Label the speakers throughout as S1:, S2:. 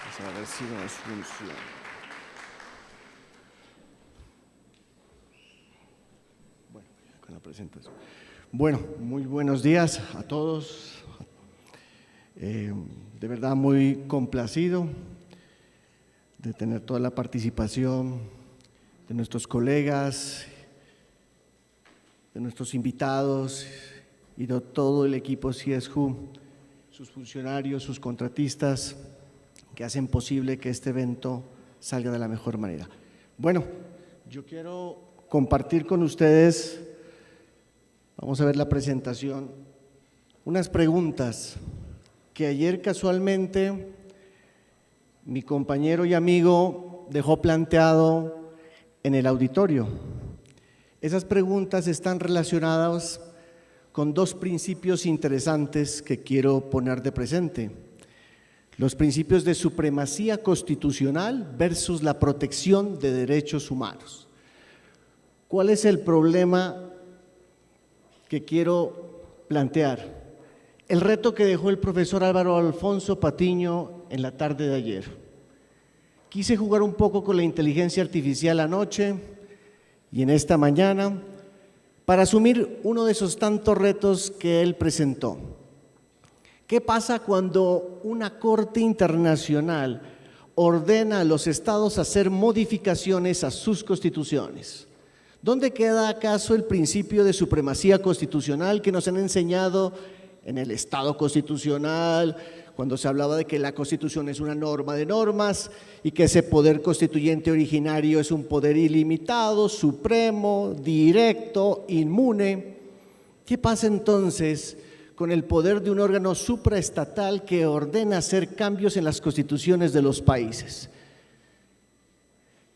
S1: A ver si nos funciona. Bueno, con la presentación. Bueno, muy buenos días a todos. De verdad muy complacido de tener toda la participación de nuestros colegas, de nuestros invitados y de todo el equipo CSU, sus funcionarios, sus contratistas, que hacen posible que este evento salga de la mejor manera. Bueno, yo quiero compartir con ustedes, vamos a ver la presentación, unas preguntas que ayer casualmente mi compañero y amigo dejó planteado en el auditorio. Esas preguntas están relacionadas con dos principios interesantes que quiero poner de presente. Los principios de supremacía constitucional versus la protección de derechos humanos. ¿Cuál es el problema que quiero plantear? El reto que dejó el profesor Álvaro Alfonso Patiño en la tarde de ayer. Quise jugar un poco con la inteligencia artificial anoche y en esta mañana para asumir uno de esos tantos retos que él presentó. ¿Qué pasa cuando una corte internacional ordena a los estados hacer modificaciones a sus constituciones? ¿Dónde queda acaso el principio de supremacía constitucional que nos han enseñado en el Estado constitucional, cuando se hablaba de que la Constitución es una norma de normas y que ese poder constituyente originario es un poder ilimitado, supremo, directo, inmune? ¿Qué pasa entonces con el poder de un órgano supraestatal que ordena hacer cambios en las constituciones de los países?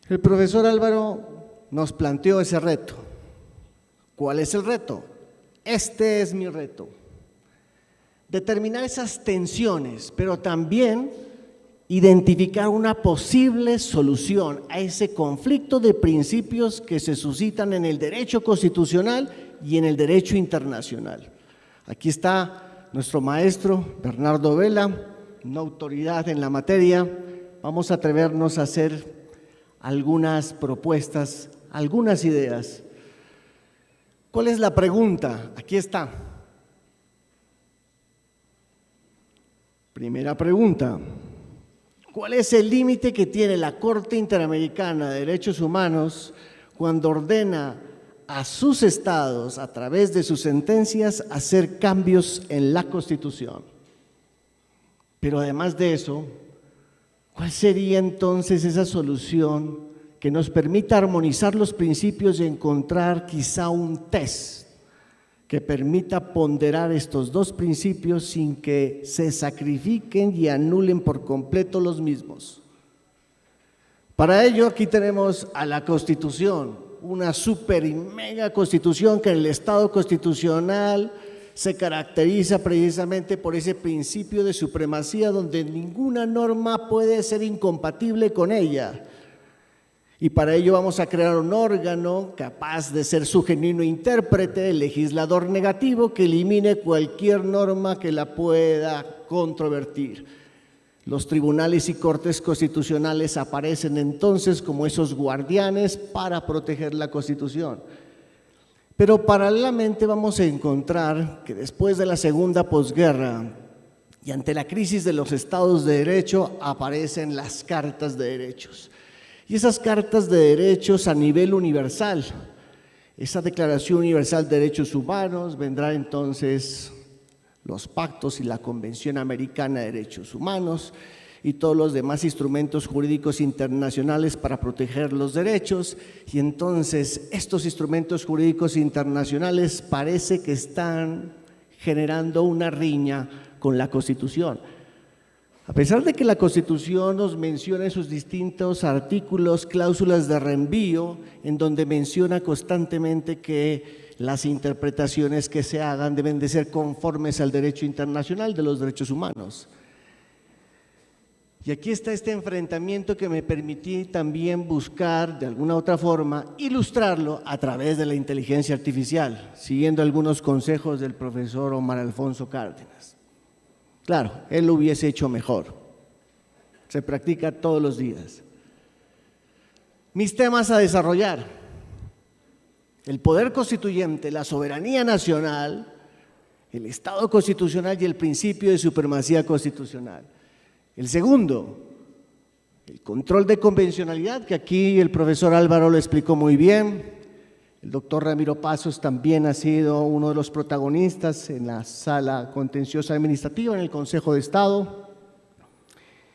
S1: El profesor Álvaro nos planteó ese reto. ¿Cuál es el reto? Este es mi reto. Determinar esas tensiones, pero también identificar una posible solución a ese conflicto de principios que se suscitan en el derecho constitucional y en el derecho internacional. Aquí está nuestro maestro Bernardo Vela, una autoridad en la materia. Vamos a atrevernos a hacer algunas propuestas, algunas ideas. ¿Cuál es la pregunta? Aquí está. Primera pregunta. ¿Cuál es el límite que tiene la Corte Interamericana de Derechos Humanos cuando ordena a sus estados, a través de sus sentencias, hacer cambios en la Constitución? Pero además de eso, ¿cuál sería entonces esa solución que nos permita armonizar los principios y encontrar quizá un test que permita ponderar estos dos principios sin que se sacrifiquen y anulen por completo los mismos? Para ello aquí tenemos a la Constitución, una super y mega constitución que en el Estado constitucional se caracteriza precisamente por ese principio de supremacía donde ninguna norma puede ser incompatible con ella. Y para ello vamos a crear un órgano capaz de ser su genuino intérprete, el legislador negativo, que elimine cualquier norma que la pueda controvertir. Los tribunales y cortes constitucionales aparecen entonces como esos guardianes para proteger la Constitución. Pero paralelamente vamos a encontrar que después de la segunda posguerra y ante la crisis de los estados de derecho aparecen las cartas de derechos. Y esas cartas de derechos a nivel universal, esa Declaración Universal de Derechos Humanos, vendrá entonces los pactos y la Convención Americana de Derechos Humanos y todos los demás instrumentos jurídicos internacionales para proteger los derechos. Y entonces estos instrumentos jurídicos internacionales parece que están generando una riña con la Constitución. A pesar de que la Constitución nos menciona en sus distintos artículos cláusulas de reenvío, en donde menciona constantemente que las interpretaciones que se hagan deben de ser conformes al derecho internacional de los derechos humanos. Y aquí está este enfrentamiento que me permití también buscar de alguna otra forma, ilustrarlo a través de la inteligencia artificial, siguiendo algunos consejos del profesor Omar Alfonso Cárdenas. Claro, él lo hubiese hecho mejor. se practica todos los días. Mis temas a desarrollar: el poder constituyente, la soberanía nacional, el Estado constitucional y el principio de supremacía constitucional. El segundo, el control de convencionalidad, que aquí el profesor Álvaro lo explicó muy bien. El doctor Ramiro Pasos también ha sido uno de los protagonistas en la sala contenciosa administrativa en el Consejo de Estado.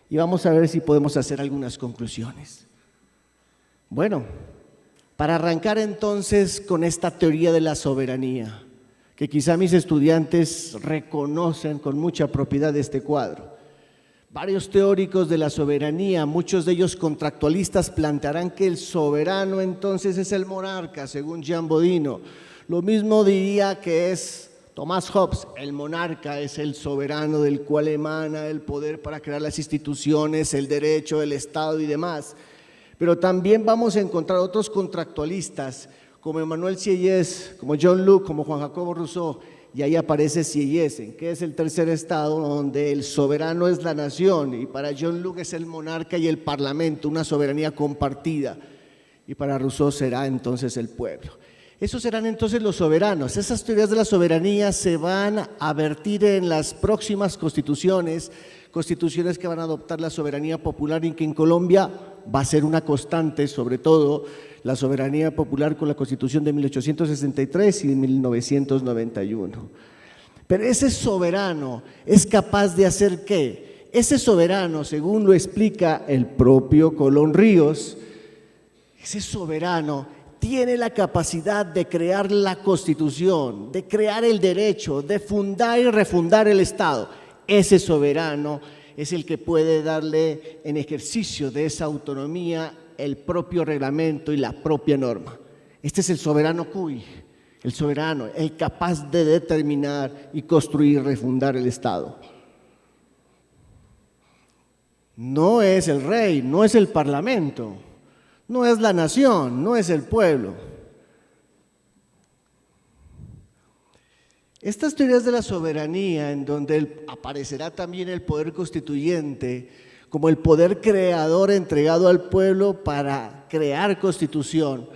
S1: Y vamos a ver si podemos hacer algunas conclusiones. Bueno, para arrancar entonces con esta teoría de la soberanía, que quizá mis estudiantes reconocen con mucha propiedad este cuadro. Varios teóricos de la soberanía, muchos de ellos contractualistas, plantearán que el soberano entonces es el monarca, según Jean Bodino. Lo mismo diría que es Thomas Hobbes: el monarca es el soberano del cual emana el poder para crear las instituciones, el derecho, el Estado y demás. Pero también vamos a encontrar otros contractualistas, como Emmanuel Sieyès, como John Locke, como Juan Jacobo Rousseau, y ahí aparece Sieyès, en que es el tercer estado donde el soberano es la nación, y para John Locke es el monarca y el parlamento, una soberanía compartida, y para Rousseau será entonces el pueblo. Esos serán entonces los soberanos. Esas teorías de la soberanía se van a vertir en las próximas constituciones que van a adoptar la soberanía popular, y que en Colombia va a ser una constante, sobre todo la soberanía popular con la Constitución de 1863 y de 1991. Pero ese soberano es capaz de hacer ¿qué? Ese soberano, según lo explica el propio Colón Ríos, ese soberano tiene la capacidad de crear la Constitución, de crear el derecho, de fundar y refundar el Estado. Ese soberano es el que puede darle en ejercicio de esa autonomía el propio reglamento y la propia norma. Este es el soberano cuy, el soberano, el capaz de determinar y construir y refundar el Estado. No es el rey, no es el parlamento, no es la nación, no es el pueblo. Estas teorías de la soberanía, en donde aparecerá también el poder constituyente como el poder creador entregado al pueblo para crear constitución,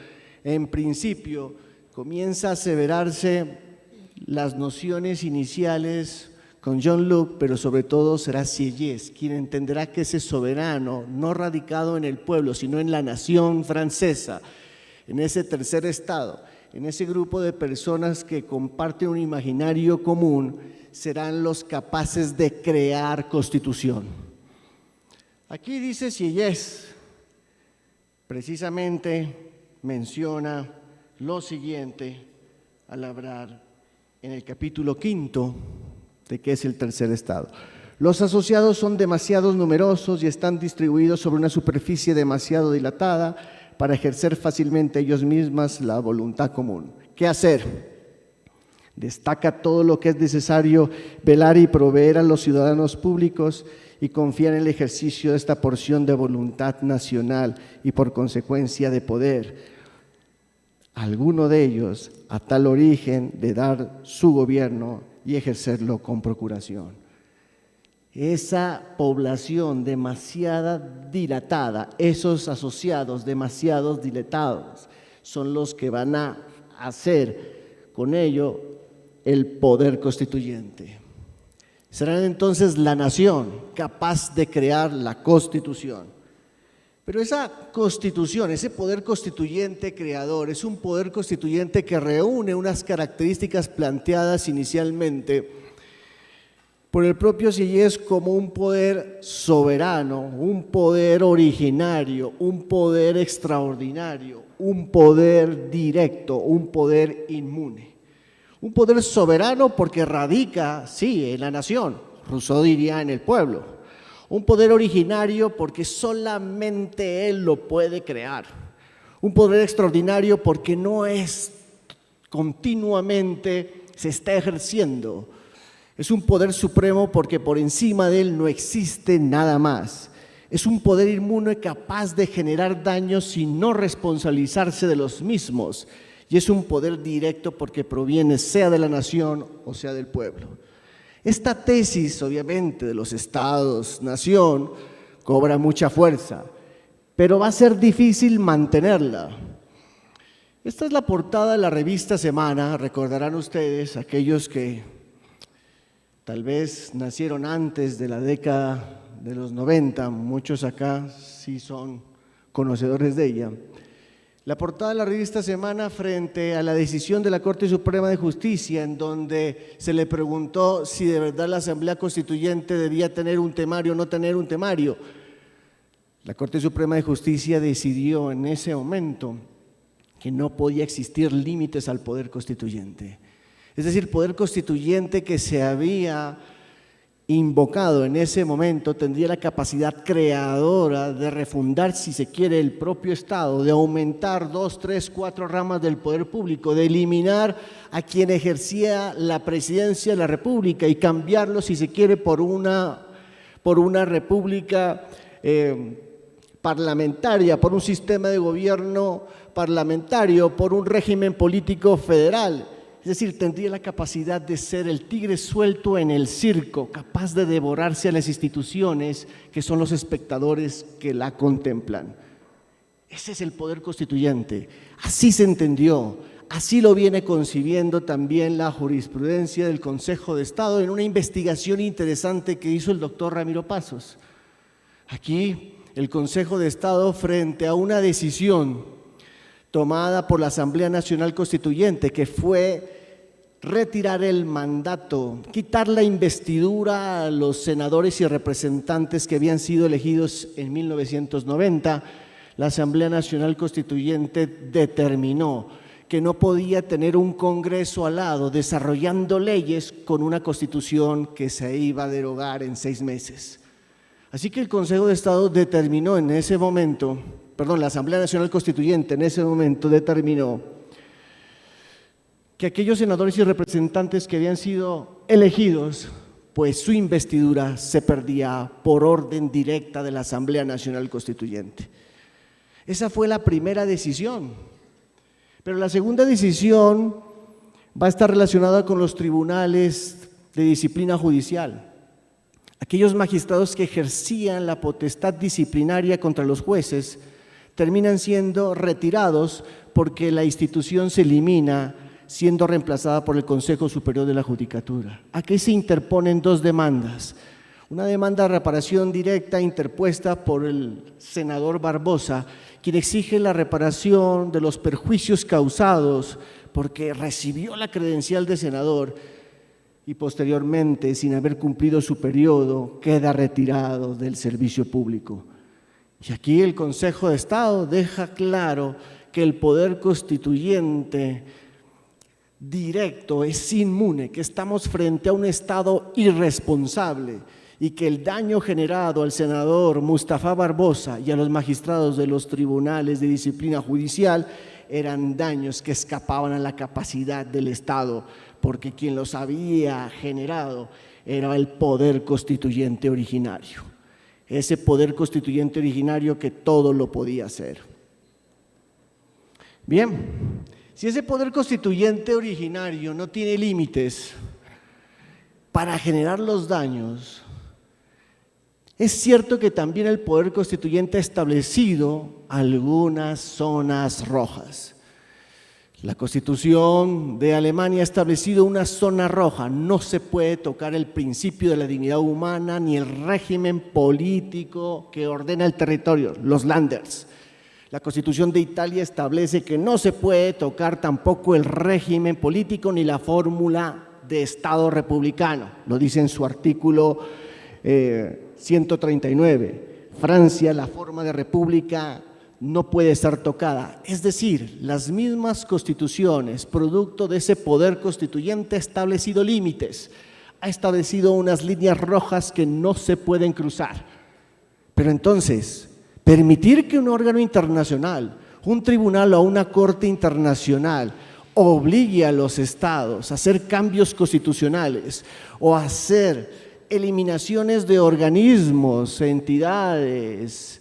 S1: en principio comienza a aseverarse las nociones iniciales con John Locke, pero sobre todo será Sieyès quien entenderá que ese soberano, no radicado en el pueblo, sino en la nación francesa, en ese tercer estado, en ese grupo de personas que comparten un imaginario común, serán los capaces de crear constitución. Aquí dice Sieyès, precisamente menciona lo siguiente al hablar en el capítulo 5 de qué es el tercer estado. Los asociados son demasiado numerosos y están distribuidos sobre una superficie demasiado dilatada para ejercer fácilmente ellos mismas la voluntad común. ¿Qué hacer? Destaca todo lo que es necesario velar y proveer a los ciudadanos públicos y confiar en el ejercicio de esta porción de voluntad nacional y por consecuencia de poder. Alguno de ellos a tal origen de dar su gobierno y ejercerlo con procuración. Esa población demasiado dilatada, esos asociados demasiado dilatados, son los que van a hacer con ello el poder constituyente. Serán entonces la nación capaz de crear la Constitución. Pero esa Constitución, ese poder constituyente creador, es un poder constituyente que reúne unas características planteadas inicialmente por el propio Sieyès como un poder soberano, un poder originario, un poder extraordinario, un poder directo, un poder inmune. Un poder soberano porque radica, sí, en la nación, Rousseau diría en el pueblo. Un poder originario porque solamente él lo puede crear. Un poder extraordinario porque no es continuamente, se está ejerciendo. Es un poder supremo porque por encima de él no existe nada más. Es un poder inmune capaz de generar daños sin no responsabilizarse de los mismos. Y es un poder directo porque proviene sea de la nación o sea del pueblo. Esta tesis, obviamente, de los estados-nación, cobra mucha fuerza, pero va a ser difícil mantenerla. Esta es la portada de la revista Semana, recordarán ustedes, aquellos que tal vez nacieron antes de la década de los 90, muchos acá sí son conocedores de ella. La portada de la revista Semana frente a la decisión de la Corte Suprema de Justicia, en donde se le preguntó si de verdad la Asamblea Constituyente debía tener un temario o no tener un temario. La Corte Suprema de Justicia decidió en ese momento que no podía existir límites al poder constituyente. Es decir, poder constituyente que se había invocado en ese momento tendría la capacidad creadora de refundar, si se quiere, el propio Estado, de aumentar 2, 3, 4 ramas del poder público, de eliminar a quien ejercía la presidencia de la República y cambiarlo, si se quiere, por una república parlamentaria, por un sistema de gobierno parlamentario, por un régimen político federal. Es decir, tendría la capacidad de ser el tigre suelto en el circo, capaz de devorarse a las instituciones que son los espectadores que la contemplan. Ese es el poder constituyente. Así se entendió, así lo viene concibiendo también la jurisprudencia del Consejo de Estado en una investigación interesante que hizo el doctor Ramiro Pasos. Aquí el Consejo de Estado, frente a una decisión tomada por la Asamblea Nacional Constituyente, que fue retirar el mandato, quitar la investidura a los senadores y representantes que habían sido elegidos en 1990, la Asamblea Nacional Constituyente determinó que no podía tener un Congreso al lado desarrollando leyes con una Constitución que se iba a derogar en 6 meses. Así que el Consejo de Estado determinó en ese momento, la Asamblea Nacional Constituyente en ese momento determinó que aquellos senadores y representantes que habían sido elegidos, pues su investidura se perdía por orden directa de la Asamblea Nacional Constituyente. Esa fue la primera decisión, pero la segunda decisión va a estar relacionada con los tribunales de disciplina judicial. Aquellos magistrados que ejercían la potestad disciplinaria contra los jueces terminan siendo retirados porque la institución se elimina, siendo reemplazada por el Consejo Superior de la Judicatura. Aquí se interponen 2 demandas. Una demanda de reparación directa interpuesta por el senador Barbosa, quien exige la reparación de los perjuicios causados porque recibió la credencial de senador y posteriormente, sin haber cumplido su periodo, queda retirado del servicio público. Y aquí el Consejo de Estado deja claro que el poder constituyente directo es inmune, que estamos frente a un Estado irresponsable y que el daño generado al senador Mustafa Barbosa y a los magistrados de los tribunales de disciplina judicial eran daños que escapaban a la capacidad del Estado, porque quien los había generado era el poder constituyente originario. Ese poder constituyente originario que todo lo podía hacer. Bien, si ese poder constituyente originario no tiene límites para generar los daños, es cierto que también el poder constituyente ha establecido algunas zonas rojas. La Constitución de Alemania ha establecido una zona roja, no se puede tocar el principio de la dignidad humana ni el régimen político que ordena el territorio, los Länders. La Constitución de Italia establece que no se puede tocar tampoco el régimen político ni la fórmula de Estado republicano, lo dice en su artículo 139. Francia, la forma de república no puede ser tocada. Es decir, las mismas constituciones, producto de ese poder constituyente, ha establecido límites, ha establecido unas líneas rojas que no se pueden cruzar. Pero entonces, permitir que un órgano internacional, un tribunal o una corte internacional obligue a los estados a hacer cambios constitucionales o a hacer eliminaciones de organismos, entidades,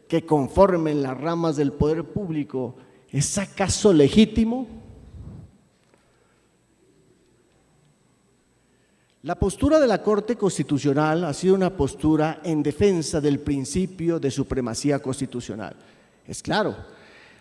S1: que conformen las ramas del poder público, ¿es acaso legítimo? La postura de la Corte Constitucional ha sido una postura en defensa del principio de supremacía constitucional. Es claro,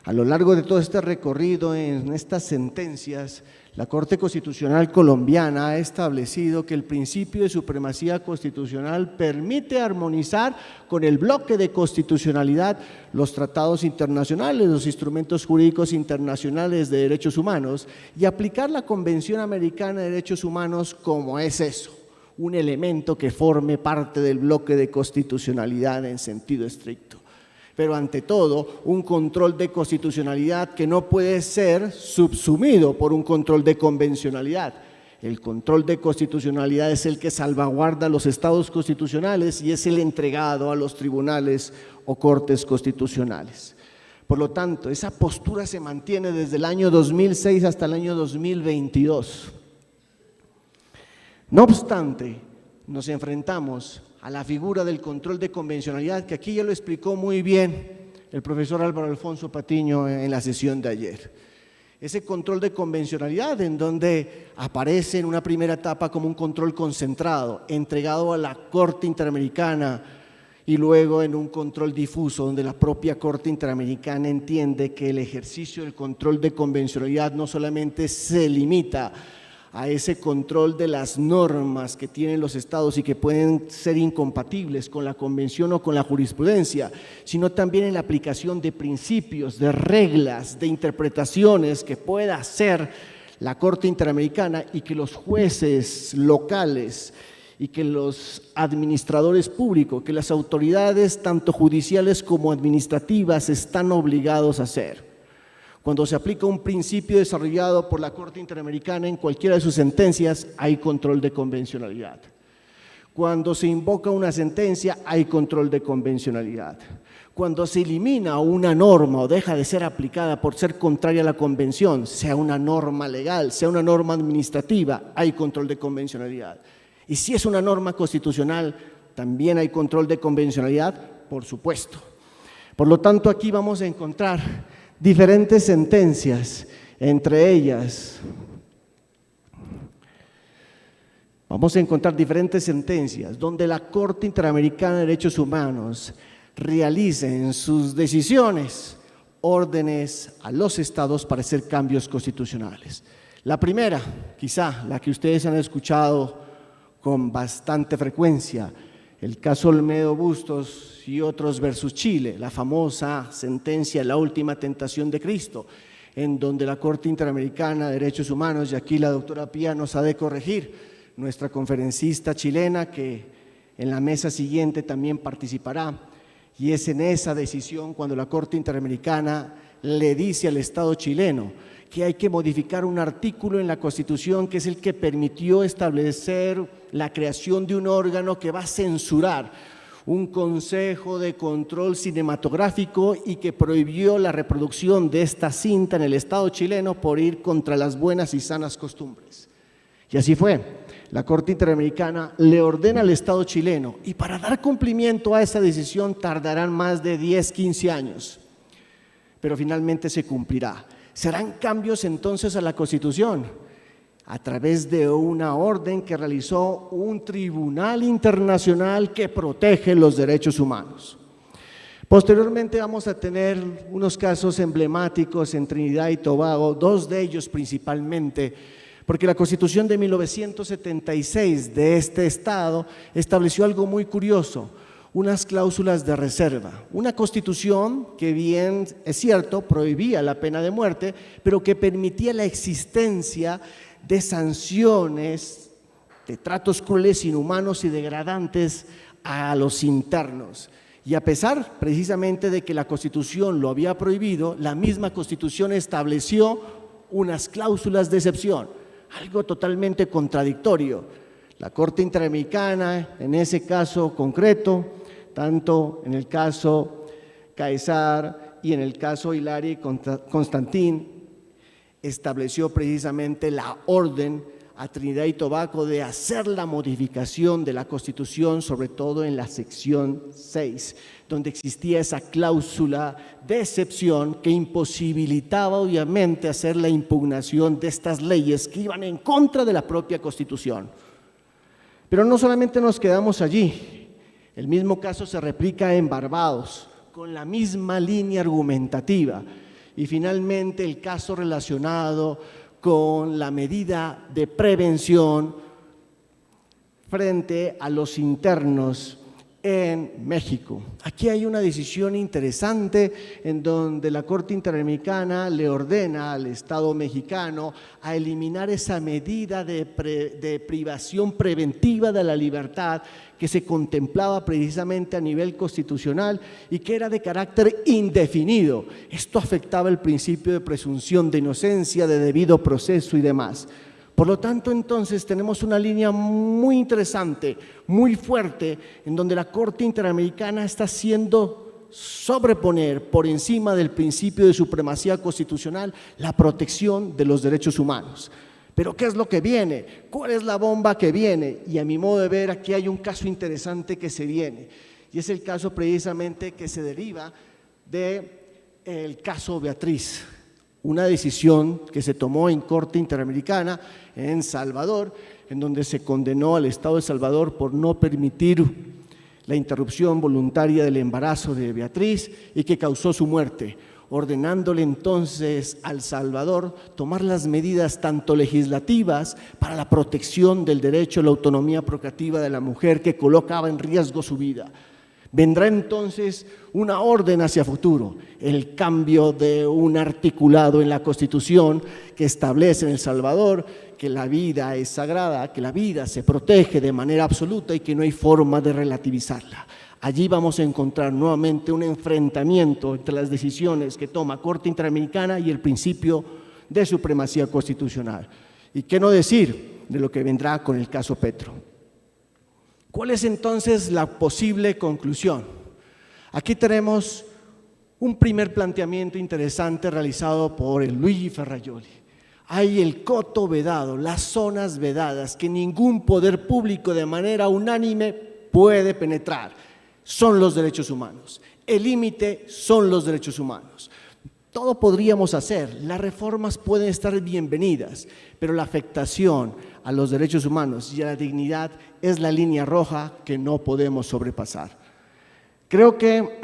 S1: a lo largo de todo este recorrido en estas sentencias, la Corte Constitucional colombiana ha establecido que el principio de supremacía constitucional permite armonizar con el bloque de constitucionalidad los tratados internacionales, los instrumentos jurídicos internacionales de derechos humanos y aplicar la Convención Americana de Derechos Humanos como es eso, un elemento que forme parte del bloque de constitucionalidad en sentido estricto. Pero ante todo, un control de constitucionalidad que no puede ser subsumido por un control de convencionalidad. El control de constitucionalidad es el que salvaguarda los estados constitucionales y es el entregado a los tribunales o cortes constitucionales. Por lo tanto, esa postura se mantiene desde el año 2006 hasta el año 2022. No obstante, nos enfrentamos a la figura del control de convencionalidad, que aquí ya lo explicó muy bien el profesor Álvaro Alfonso Patiño en la sesión de ayer. Ese control de convencionalidad en donde aparece en una primera etapa como un control concentrado, entregado a la Corte Interamericana y luego en un control difuso donde la propia Corte Interamericana entiende que el ejercicio del control de convencionalidad no solamente se limita a ese control de las normas que tienen los estados y que pueden ser incompatibles con la convención o con la jurisprudencia, sino también en la aplicación de principios, de reglas, de interpretaciones que pueda hacer la Corte Interamericana y que los jueces locales y que los administradores públicos, que las autoridades tanto judiciales como administrativas están obligados a hacer. Cuando se aplica un principio desarrollado por la Corte Interamericana en cualquiera de sus sentencias, hay control de convencionalidad. Cuando se invoca una sentencia, hay control de convencionalidad. Cuando se elimina una norma o deja de ser aplicada por ser contraria a la convención, sea una norma legal, sea una norma administrativa, hay control de convencionalidad. Y si es una norma constitucional, también hay control de convencionalidad, por supuesto. Por lo tanto, aquí vamos a encontrar diferentes sentencias, entre ellas vamos a encontrar diferentes sentencias donde la Corte Interamericana de Derechos Humanos realice en sus decisiones órdenes a los estados para hacer cambios constitucionales. La primera, quizá la que ustedes han escuchado con bastante frecuencia, el caso Olmedo Bustos y otros versus Chile, la famosa sentencia La última tentación de Cristo, en donde la Corte Interamericana de Derechos Humanos, y aquí la doctora Pía nos ha de corregir, nuestra conferencista chilena que en la mesa siguiente también participará, y es en esa decisión cuando la Corte Interamericana le dice al Estado chileno que hay que modificar un artículo en la Constitución que es el que permitió establecer la creación de un órgano que va a censurar un consejo de control cinematográfico y que prohibió la reproducción de esta cinta en el Estado chileno por ir contra las buenas y sanas costumbres. Y así fue. La Corte Interamericana le ordena al Estado chileno y para dar cumplimiento a esa decisión tardarán más de 10, 15 años, pero finalmente se cumplirá. ¿Serán cambios entonces a la Constitución? A través de una orden que realizó un tribunal internacional que protege los derechos humanos. Posteriormente vamos a tener unos casos emblemáticos en Trinidad y Tobago, dos de ellos principalmente, porque la Constitución de 1976 de este estado estableció algo muy curioso, unas cláusulas de reserva, una Constitución que bien es cierto prohibía la pena de muerte, pero que permitía la existencia de sanciones, de tratos crueles, inhumanos y degradantes a los internos. Y a pesar precisamente de que la Constitución lo había prohibido, la misma Constitución estableció unas cláusulas de excepción, algo totalmente contradictorio. La Corte Interamericana, en ese caso concreto, tanto en el caso Caesar y en el caso Hilary Constantin, estableció precisamente la orden a Trinidad y Tobago de hacer la modificación de la Constitución, sobre todo en la sección 6, donde existía esa cláusula de excepción que imposibilitaba obviamente hacer la impugnación de estas leyes que iban en contra de la propia Constitución. Pero no solamente nos quedamos allí, el mismo caso se replica en Barbados, con la misma línea argumentativa. Y finalmente el caso relacionado con la medida de prevención frente a los internos en México. Aquí hay una decisión interesante en donde la Corte Interamericana le ordena al Estado mexicano a eliminar esa medida de privación preventiva de la libertad que se contemplaba precisamente a nivel constitucional y que era de carácter indefinido. Esto afectaba el principio de presunción de inocencia, de debido proceso y demás. Por lo tanto, entonces, tenemos una línea muy interesante, muy fuerte, en donde la Corte Interamericana está haciendo sobreponer por encima del principio de supremacía constitucional la protección de los derechos humanos. Pero ¿qué es lo que viene? ¿Cuál es la bomba que viene? Y a mi modo de ver, aquí hay un caso interesante que se viene, y es el caso precisamente que se deriva del caso Beatriz. Una decisión que se tomó en Corte Interamericana en Salvador, en donde se condenó al Estado de Salvador por no permitir la interrupción voluntaria del embarazo de Beatriz y que causó su muerte, ordenándole entonces al Salvador tomar las medidas tanto legislativas para la protección del derecho a la autonomía procreativa de la mujer que colocaba en riesgo su vida. Vendrá entonces una orden hacia futuro, el cambio de un articulado en la Constitución que establece en El Salvador que la vida es sagrada, que la vida se protege de manera absoluta y que no hay forma de relativizarla. Allí vamos a encontrar nuevamente un enfrentamiento entre las decisiones que toma Corte Interamericana y el principio de supremacía constitucional. ¿Y qué no decir de lo que vendrá con el caso Petro? ¿Cuál es entonces la posible conclusión? Aquí tenemos un primer planteamiento interesante realizado por el Luigi Ferrajoli. Hay el coto vedado, las zonas vedadas que ningún poder público de manera unánime puede penetrar. Son los derechos humanos. El límite son los derechos humanos. Todo podríamos hacer, las reformas pueden estar bienvenidas, pero la afectación a los derechos humanos y a la dignidad es la línea roja que no podemos sobrepasar. Creo que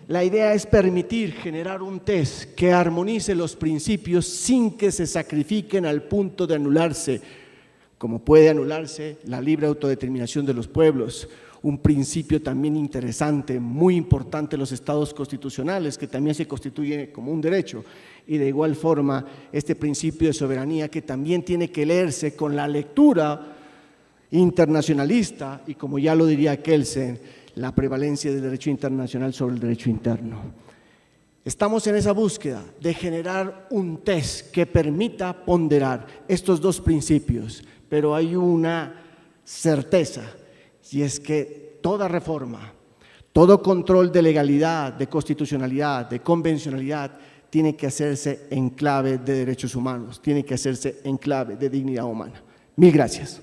S1: la idea es permitir generar un test que armonice los principios sin que se sacrifiquen al punto de anularse, como puede anularse la libre autodeterminación de los pueblos, un principio también interesante, muy importante en los estados constitucionales, que también se constituye como un derecho, y de igual forma este principio de soberanía que también tiene que leerse con la lectura internacionalista y, como ya lo diría Kelsen, la prevalencia del derecho internacional sobre el derecho interno. Estamos en esa búsqueda de generar un test que permita ponderar estos dos principios, pero hay una certeza, y es que toda reforma, todo control de legalidad, de constitucionalidad, de convencionalidad, tiene que hacerse en clave de derechos humanos, tiene que hacerse en clave de dignidad humana. Mil gracias.